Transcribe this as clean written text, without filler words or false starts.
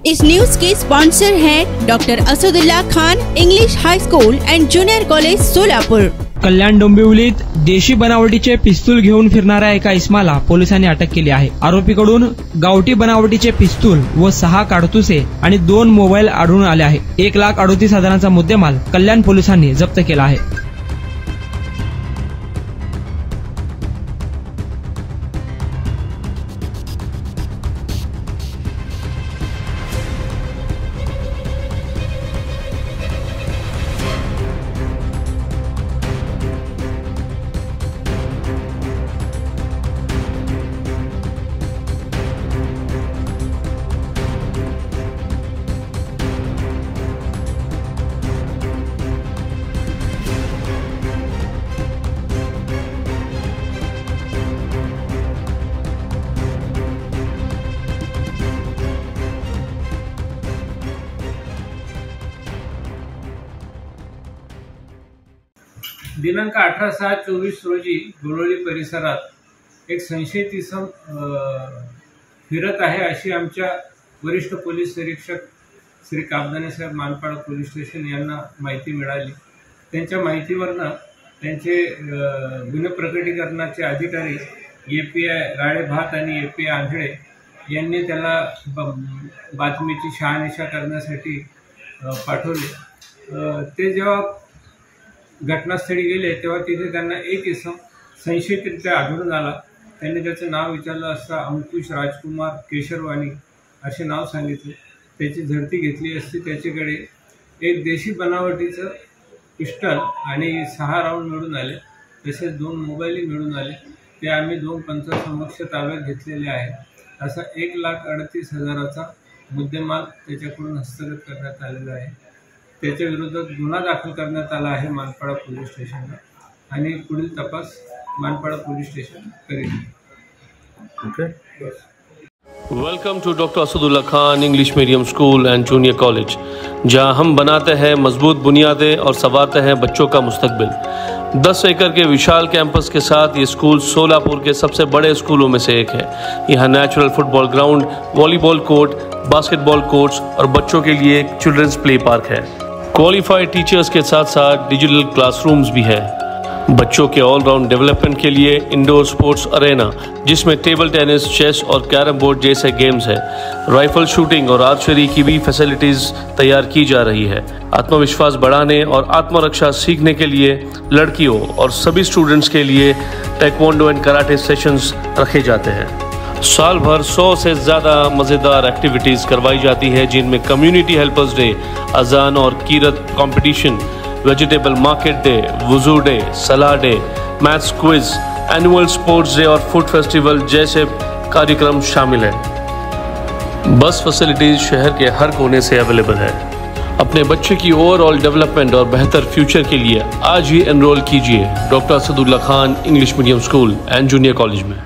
इस न्यूज के स्पॉन्सर है doctor Asadullah Khan English high school and junior college Solapur. Kalyan डोंबिवलीत देशी बनावटीचे पिस्तूल घेऊन फिरणाऱ्या एका इसमाला पोलिसांनी अटक केली आहे। आरोपीकडून गावठी बनावटीचे पिस्तूल व 6 काडतुसे आणि 2 मोबाईल आढळून आले आहे। 1,38,000चा मुद्देमाल कल्याण पोलिसांनी जप्त केला आहे। दिनांक 18/6/24 रोजी गोळवली परिसरात एक संशयित इसम फिरत आहे अशी आमच्या वरिष्ठ पोलीस निरीक्षक श्री काबदाने साहेब मानपाडा पोलीस स्टेशन यांना माहिती मिळाली। त्यांच्या माहितीवरनं त्यांचे गुन्हे प्रकटीकरणाचे अधिकारी API राळेभात आणि API आंधळे यांनी त्याला बातमीची शहानिशा करण्यासाठी पाठवले। ते जेव्हा घटनास्थळी गेले तेव्हा तिथे त्यांना एक इसम संशयितरित्या आढळून आला। त्यांनी त्याचं नाव विचारलं असता अंकुश राजकुमार केशरवाणी असे नाव सांगितले। त्याची झडती घेतली असती त्याच्याकडे एक देशी बनावटीचं पिस्टल आणि 6 राऊंड मिळून आले, तसेच 2 मोबाईलही मिळून आले। ते आम्ही 2 पंचासमक्ष ताब्यात घेतलेले आहे। असा 1,38,000चा मुद्देमाल त्याच्याकडून हस्तगत करण्यात आलेला आहे। त्याच्या विरोधात गुन्हा दाखल करण्यात आला आहे मानपाडा पोलीस स्टेशनला आणि पुढील तपास मानपाडा पोलीस स्टेशन करेल। Okay. Welcome to doctor Asadullah Khan English medium school and junior college, जहां हम बनाते हैं मजबूत बुनियादें और संवारते हैं बच्चों का मुस्तकबिल। 10 एकड़ के विशाल कैंपस के साथ ये स्कूल सोलापुर के सबसे बड़े स्कूलों में से एक है। यहाँ natural football ground, volleyball court, basketball courts और बच्चों के लिए एक चिल्ड्रंस प्ले पार्क है। क्वालिफाइड टीचर्स के साथ साथ डिजिटल क्लासरूम्स भी है। बच्चों के ऑलराउंड डेवलपमेंट के लिए इंडोर स्पोर्ट्स अरेना, जिसमें टेबल टेनिस, चेस और कैरम बोर्ड जैसे गेम्स है। राइफल शूटिंग और आर्चरी की भी फैसिलिटीज तैयार की जा रही है। आत्मविश्वास बढ़ाने और आत्मरक्षा सीखने के लिए लड़कियों और सभी स्टूडेंट्स के लिए टेक्वांडो एंड कराटे सेशंस रखे जाते हैं। साल भर 100 से ज़्यादा मज़ेदार एक्टिविटीज़ करवाई जाती है, जिनमें कम्युनिटी हेल्पर्स डे, अजान और कीरत कंपटीशन, वेजिटेबल मार्केट डे, वुजू डे, सलाह day, maths quiz, annual sports day और फूड फेस्टिवल जैसे कार्यक्रम शामिल हैं। बस फैसिलिटीज शहर के हर कोने से अवेलेबल है। अपने बच्चे की ओवरऑल डेवलपमेंट और बेहतर फ्यूचर के लिए आज ही एनरोल कीजिए doctor Asadullah Khan English medium school and junior college में।